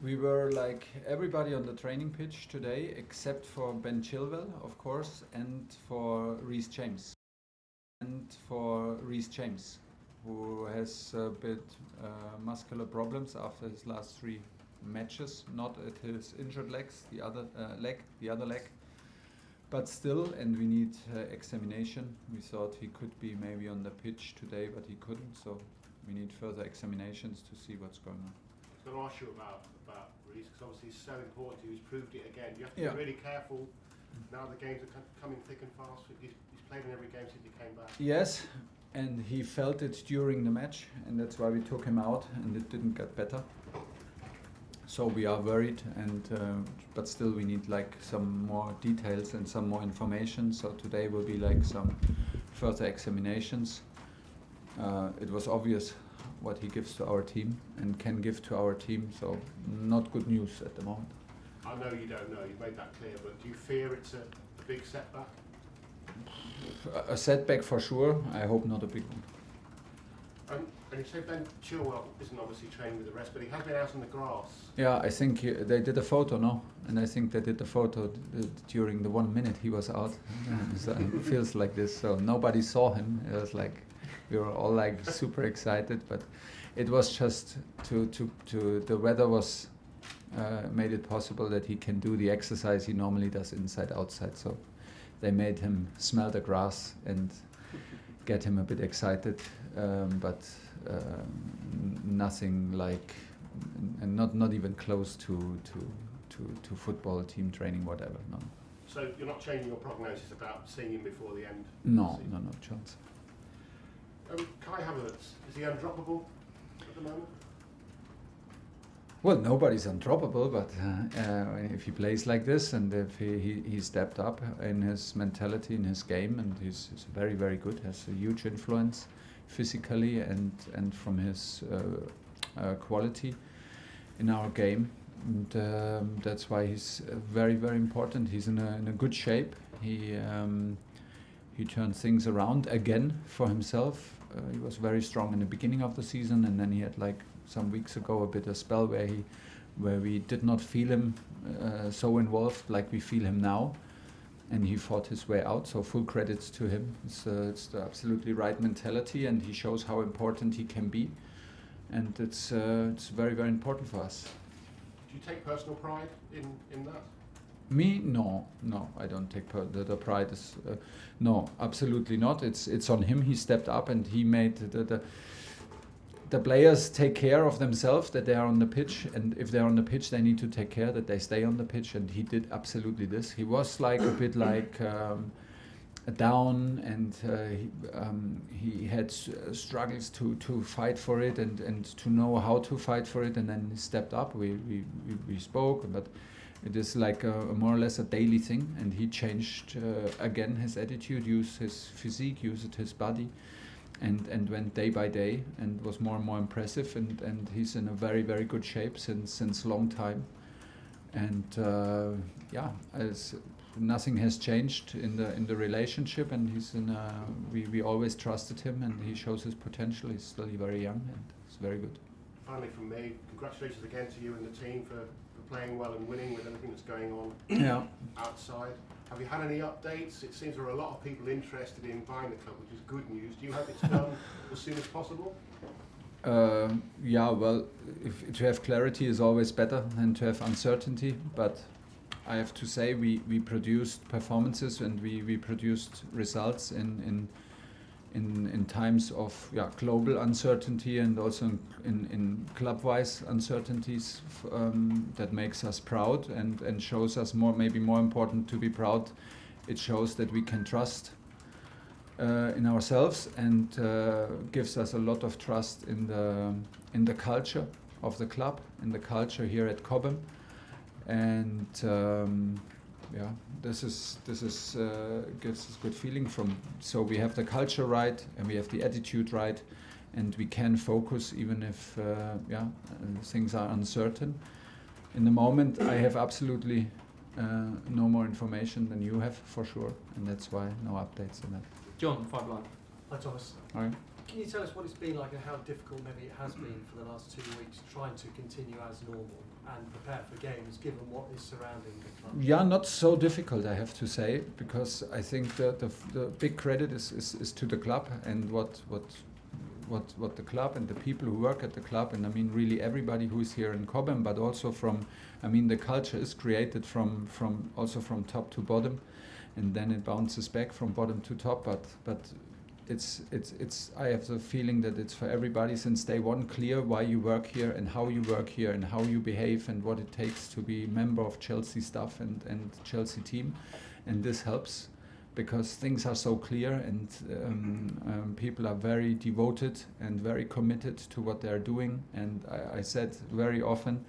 We were like everybody on the training pitch today, except for Ben Chilwell, of course, and for Reece James. Who has a bit muscular problems after his last 3 matches, not at his injured legs, the other leg. But still, and we need examination. We thought he could be maybe on the pitch today, but he couldn't, so we need further examinations to see what's going on. I was going to ask you about Reece, because obviously he's so important to you. He's proved it again. You have to be really careful now. The games are coming thick and fast. He's played in every game since he came back. Yes, and he felt it during the match, and that's why we took him out, and it didn't get better. So we are worried, and but still we need like some more details and some more information. So today will be like some further examinations. It was obvious what he gives to our team and can give to our team, so not good news at the moment. I know you don't know, you've made that clear, but do you fear it's a big setback? A setback for sure, I hope not a big one. And you say Ben Chilwell isn't obviously training with the rest, but he has been out on the grass. Yeah, I think they did a photo, no? And I think they did the photo during the 1 minute he was out. So it feels like this, so nobody saw him. It was like, we were all like super excited, but it was just the weather was made it possible that he can do the exercise he normally does inside outside. So they made him smell the grass and get him a bit excited, but nothing like, and not even close to football team training, whatever. No. So you're not changing your prognosis about seeing him before the end? No chance. Kai Havertz, is he undroppable at the moment? Well, nobody's undroppable, but if he plays like this, and if he stepped up in his mentality, in his game, and he's very, very good, has a huge influence physically and from his quality in our game. And that's why he's very, very important. He's in a good shape. He turned things around again for himself. He was very strong in the beginning of the season, and then he had like some weeks ago a spell where we did not feel him so involved like we feel him now, and he fought his way out. So full credits to him. It's the absolutely right mentality, and he shows how important he can be, and it's very, very important for us. Do you take personal pride in that? Me? No, I don't take the pride. Is no, absolutely not. It's on him. He stepped up and he made the players take care of themselves, that they are on the pitch, and if they're on the pitch, they need to take care that they stay on the pitch. And he did absolutely this. He was like a bit like down, and he had struggles to fight for it and to know how to fight for it. And then he stepped up. We spoke, but it is like more or less a daily thing, and he changed again his attitude, used his physique, used his body, and went day by day, and was more and more impressive. And he's in a very, very good shape since long time. And nothing has changed in the relationship, and he's we always trusted him, and he shows his potential. He's still very young, and it's very good. Finally, from me, congratulations again to you and the team for playing well and winning with everything that's going on outside. Have you had any updates? It seems there are a lot of people interested in buying the club, which is good news. Do you hope it's done as soon as possible? Well, to have clarity is always better than to have uncertainty, but I have to say we produced performances, and we produced results in times of global uncertainty, and also in club-wise uncertainties. That makes us proud and shows us maybe more important to be proud. It shows that we can trust in ourselves, and gives us a lot of trust in the culture of the club, in the culture here at Cobham. And this gives us good feeling from. So we have the culture right, and we have the attitude right, and we can focus even if things are uncertain. In the moment, I have absolutely no more information than you have, for sure, and that's why no updates on that. John, 5 line. Hi Thomas. All right. Can you tell us what it's been like and how difficult maybe it has been for the last 2 weeks trying to continue as normal and prepare for games given what is surrounding the club? Yeah, not so difficult, I have to say, because I think the big credit is to the club and what the club and the people who work at the club, and I mean really everybody who is here in Cobham, but also from, I mean the culture is created from also from top to bottom, and then it bounces back from bottom to top, but it's I have the feeling that it's for everybody since day one clear why you work here and how you work here and how you behave and what it takes to be member of Chelsea staff and Chelsea team, and this helps because things are so clear and people are very devoted and very committed to what they're doing, and I said very often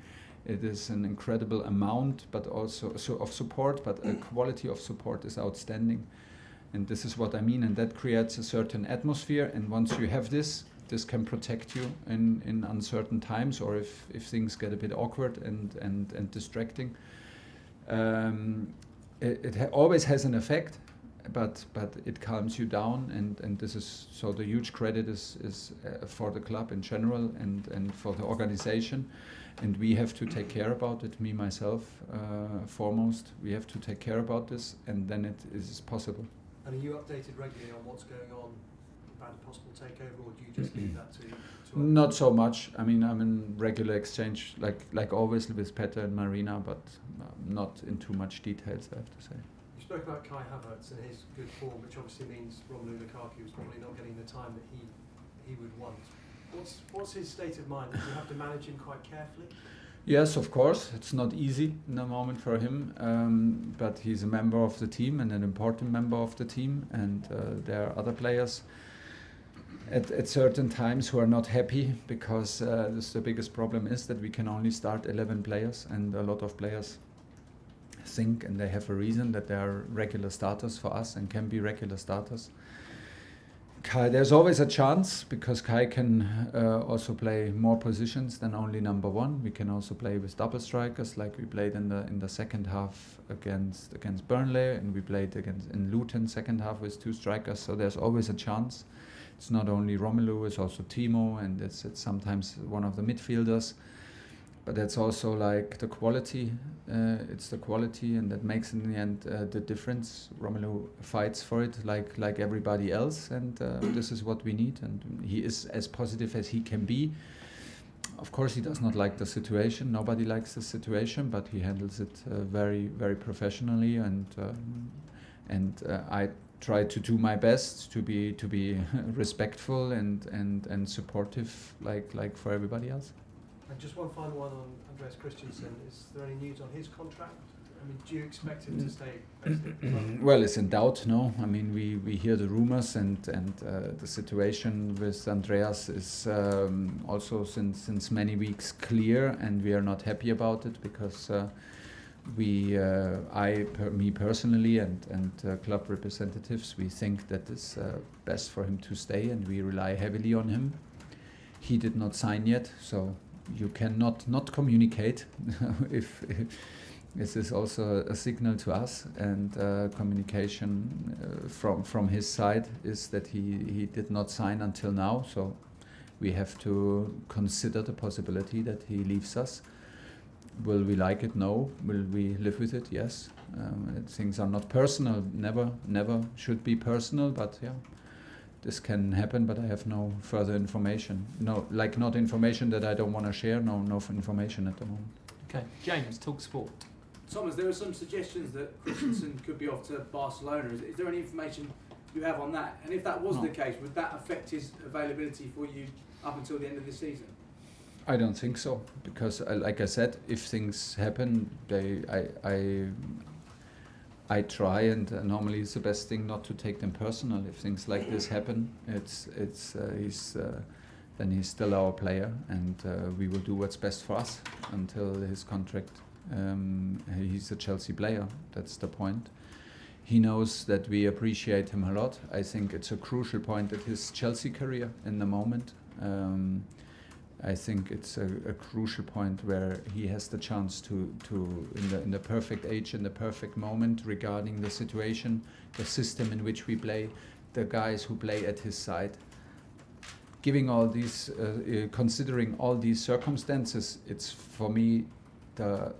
it is an incredible amount but also of support, but the quality of support is outstanding. And this is what I mean, and that creates a certain atmosphere, and once you have this can protect you in uncertain times, or if things get a bit awkward and distracting. It always has an effect, but it calms you down, and this is, so the huge credit is for the club in general and for the organization, and we have to take care about it, me, myself, foremost. We have to take care about this, and then it is possible. And are you updated regularly on what's going on about a possible takeover, or do you just leave that to Not so much. I mean, I'm in regular exchange, like always, with Petter and Marina, but not in too much details, I have to say. You spoke about Kai Havertz and his good form, which obviously means Romelu Lukaku is probably not getting the time that he would want. What's his state of mind? Do you have to manage him quite carefully? Yes, of course. It's not easy in the moment for him, but he's a member of the team and an important member of the team, and there are other players at certain times who are not happy because the biggest problem is that we can only start 11 players, and a lot of players think, and they have a reason, that they are regular starters for us and can be regular starters. Kai, there's always a chance because Kai can also play more positions than only number one. We can also play with double strikers, like we played in the second half against Burnley, and we played in Luton second half with two strikers. So there's always a chance. It's not only Romelu, it's also Timo, and it's sometimes one of the midfielders. But that's also like the quality. It's the quality, and that makes in the end the difference. Romelu fights for it like everybody else, and this is what we need. And he is as positive as he can be. Of course, he does not like the situation. Nobody likes the situation, but he handles it very, very professionally. And I try to do my best to be respectful and supportive, like for everybody else. And just one final one on Andreas Christensen. Is there any news on his contract? I mean, do you expect him to stay basically? Well, it's in doubt, no. I mean, we hear the rumors, and the situation with Andreas is also since many weeks clear, and we are not happy about it because me personally and club representatives, we think that it's best for him to stay, and we rely heavily on him. He did not sign yet, so you cannot not communicate. if this is also a signal to us, and communication from his side is that he did not sign until now, so we have to consider the possibility that he leaves us. Will we like it? No. Will we live with it? Yes. Things are not personal, never should be personal, but yeah, this can happen, but I have no further information. No, like not information that I don't want to share, no information at the moment. Okay, James, Talk Sport. Thomas, there are some suggestions that Christensen could be off to Barcelona. Is there any information you have on that? And if that was the case, would that affect his availability for you up until the end of the season? I don't think so, because like I said, if things happen, I try, and normally it's the best thing not to take them personal. If things like this happen, then he's still our player, and we will do what's best for us until his contract. He's a Chelsea player. That's the point. He knows that we appreciate him a lot. I think it's a crucial point at his Chelsea career in the moment. I think it's a crucial point where he has the chance to in the perfect age, in the perfect moment regarding the situation, the system in which we play, the guys who play at his side. giving all these, considering all these circumstances, it's for me the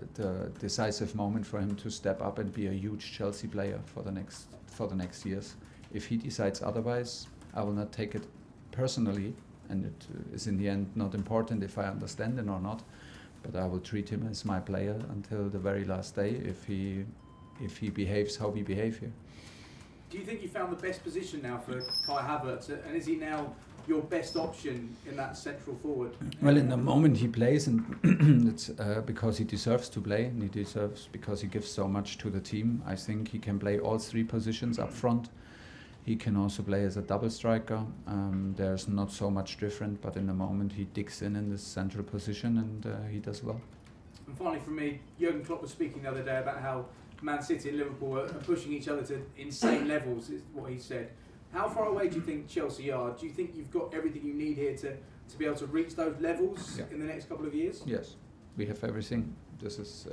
decisive moment for him to step up and be a huge Chelsea player for the next years. If he decides otherwise, I will not take it personally, and it is in the end not important if I understand it or not. But I will treat him as my player until the very last day if he behaves how we behave here. Do you think you found the best position now for Kai Havertz, and is he now your best option in that central forward? Well, in the moment he plays, and it's because he deserves to play, and he deserves because he gives so much to the team. I think he can play all three positions up front. He can also play as a double striker. There's not so much different, but in the moment he digs in this central position, and he does well. And finally from me, Jurgen Klopp was speaking the other day about how Man City and Liverpool are pushing each other to insane levels, is what he said. How far away do you think Chelsea are? Do you think you've got everything you need here to be able to reach those levels in the next couple of years? Yes, we have everything. This is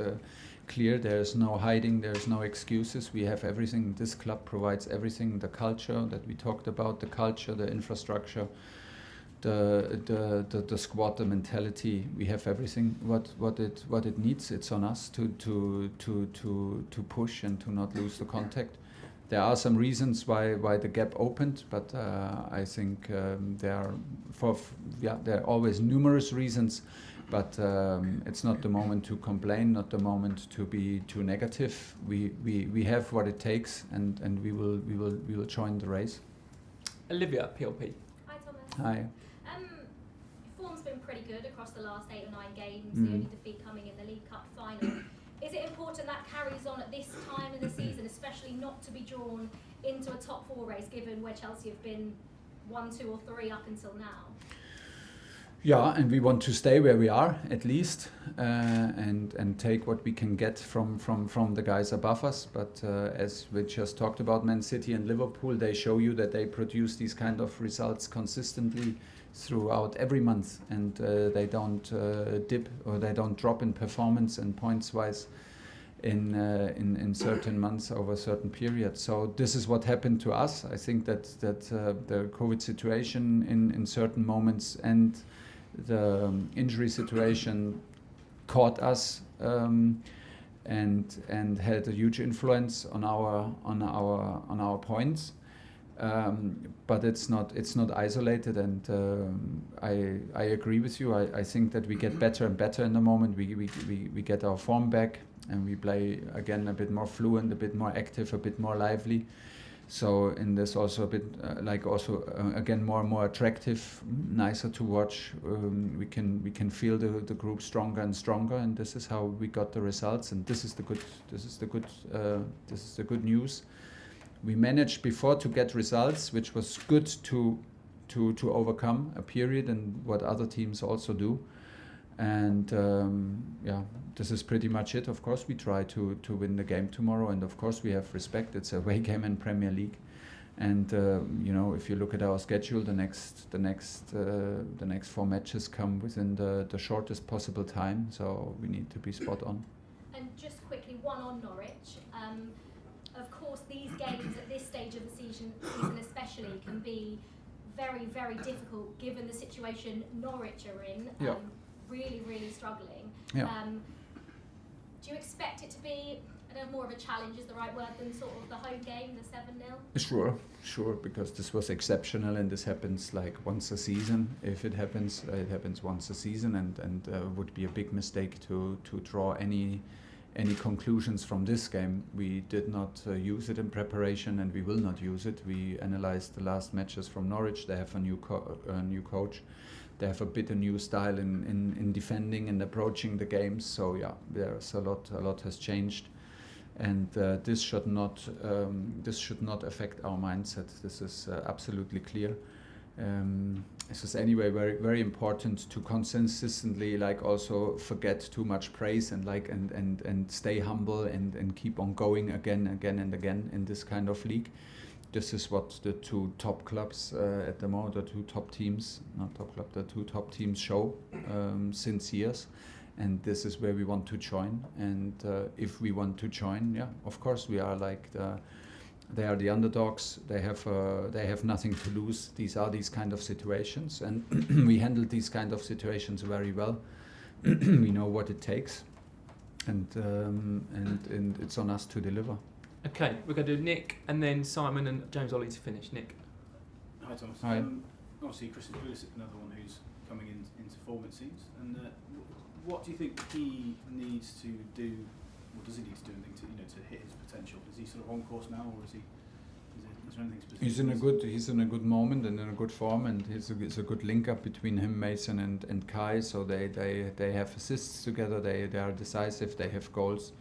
clear. There's no hiding, there's no excuses. We have everything. This club provides everything. The culture that we talked about, the culture, the infrastructure, the squad, the mentality. We have everything. What it needs. It's on us to push and to not lose the contact. There are some reasons why the gap opened, but I think there are always numerous reasons. But it's not the moment to complain, not the moment to be too negative. We have what it takes, and we will join the race. Olivia, PLP. Hi Thomas. Hi. Form's been pretty good across the last 8 or 9 games. The only defeat coming in the League Cup final. Is it important that carries on at this time in the season, especially not to be drawn into a top 4 race, given where Chelsea have been 1, 2 or 3 up until now? Yeah, and we want to stay where we are at least, and take what we can get from the guys above us. But as we just talked about, Man City and Liverpool, they show you that they produce these kind of results consistently throughout every month, and they don't dip or they don't drop in performance and points wise in certain months over certain periods. So this is what happened to us. I think that the COVID situation in certain moments and the injury situation caught us and had a huge influence on our points. But it's not isolated, and I agree with you. I think that we get better and better in the moment. We get our form back, and we play again a bit more fluent, a bit more active, a bit more lively. So in this also a bit again more and more attractive, nicer to watch. We can feel the group stronger and stronger, and this is how we got the results. And this is the good news. We managed before to get results, which was good to overcome a period, and what other teams also do. And this is pretty much it. Of course, we try to win the game tomorrow, and of course we have respect. It's a away game in Premier League, and if you look at our schedule, the next 4 matches come within the shortest possible time. So we need to be spot on. And just quickly, one on Norwich. Of course, these games at this stage of the season especially can be very, very difficult given the situation Norwich are in. Really, really struggling. Do you expect it to be, I don't know, more of a challenge is the right word than sort of the home game, the 7-0? Sure, because this was exceptional, and this happens like once a season. If it happens once a season, and would be a big mistake to draw any conclusions from this game. We did not use it in preparation, and we will not use it. We analyzed the last matches from Norwich. They have a new coach. They have a bit a new style in defending and approaching the games. So yeah, there's a lot has changed, and this should not affect our mindset. This is absolutely clear. This is anyway very, very important to consistently also forget too much praise and stay humble and keep on going again and again in this kind of league. This is what the 2 top clubs at the moment, the 2 top teams, the 2 top teams show since years, and this is where we want to join. And if we want to join, of course we are like They are the underdogs. They have nothing to lose. These are these kind of situations, and we handled these kind of situations very well. We know what it takes, and it's on us to deliver. Okay, we're going to do Nick and then Simon and James Ollie to finish. Nick. Hi Thomas. Hi. Obviously Christian Pulisic, another one who's coming into form it seems. And what do you think he needs to do? What does he need to do to hit his potential? Is he sort of on course now, or is there anything specific? He's in a good moment and in a good form, and it's a good link up between him, Mason, and Kai. So they have assists together. They are decisive. They have goals.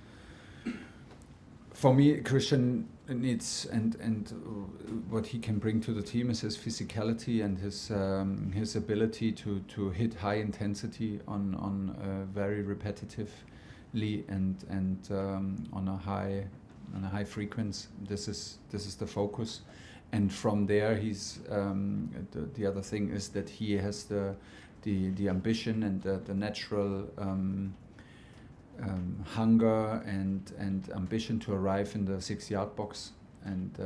For me, Christian needs and what he can bring to the team is his physicality and his ability to hit high intensity on very repetitively and on a high frequency. This is the focus, and from there he's the other thing is that he has the ambition and the natural hunger and ambition to arrive in the 6-yard box, and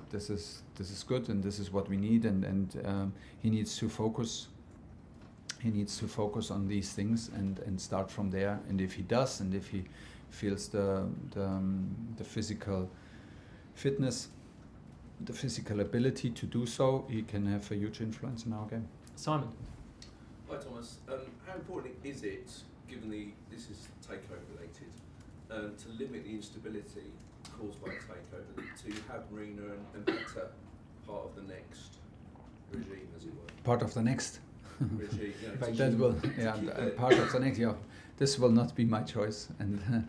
this is good, and this is what we need, and he needs to focus. He needs to focus on these things and start from there. And if he does, and if he feels the physical fitness, the physical ability to do so, he can have a huge influence in our game. Simon. Hi Thomas. How important is it, given this is takeover related, to limit the instability caused by takeover, to have Marina and Petter part of the next regime, as it were? Part of the next. Regime, That will, part of the next. Yeah, this will not be my choice, and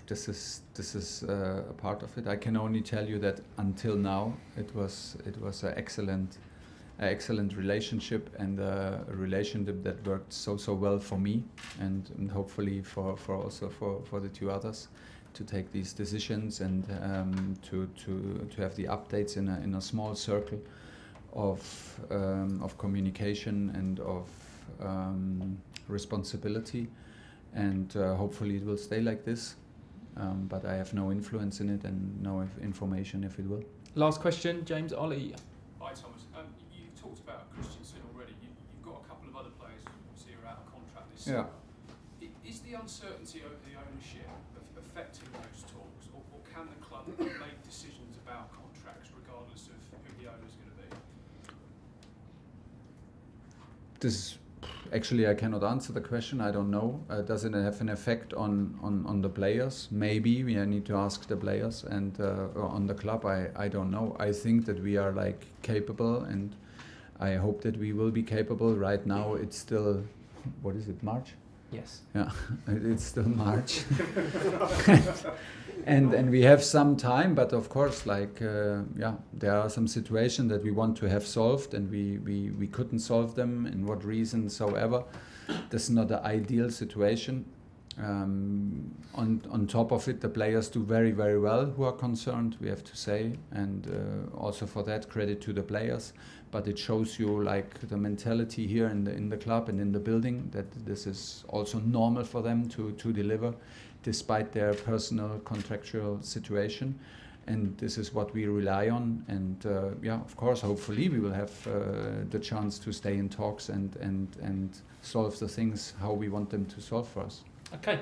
this is a part of it. I can only tell you that until now it was an excellent relationship, and a relationship that worked so well for me, and hopefully for the two others to take these decisions, and to have the updates in a small circle of communication and of responsibility, and hopefully it will stay like this, but I have no influence in it and no information if it will. Last question, James Ollie. Hi Thomas, you talked about Christensen already. You've got a couple of other players who obviously are out of contract this summer. Is the uncertainty over the ownership affecting those talks, or can the club make decisions about contracts regardless of who the owner is going to be? This actually, I cannot answer the question. I don't know. Does it have an effect on the players? Maybe we need to ask the players, and on the club, I don't know. I think that we are capable, and I hope that we will be capable. Right now, it's still, what is it, March? Yes. Yeah, it's still March. And we have some time, but of course, there are some situations that we want to have solved, and we couldn't solve them, in what reason soever. This is not the ideal situation. On top of it, the players do very well who are concerned, we have to say, and also for that, credit to the players. But it shows you the mentality here in the club and in the building, that this is also normal for them to deliver, despite their personal contractual situation, and this is what we rely on. And of course, hopefully we will have the chance to stay in talks and solve the things how we want them to solve for us. Okay.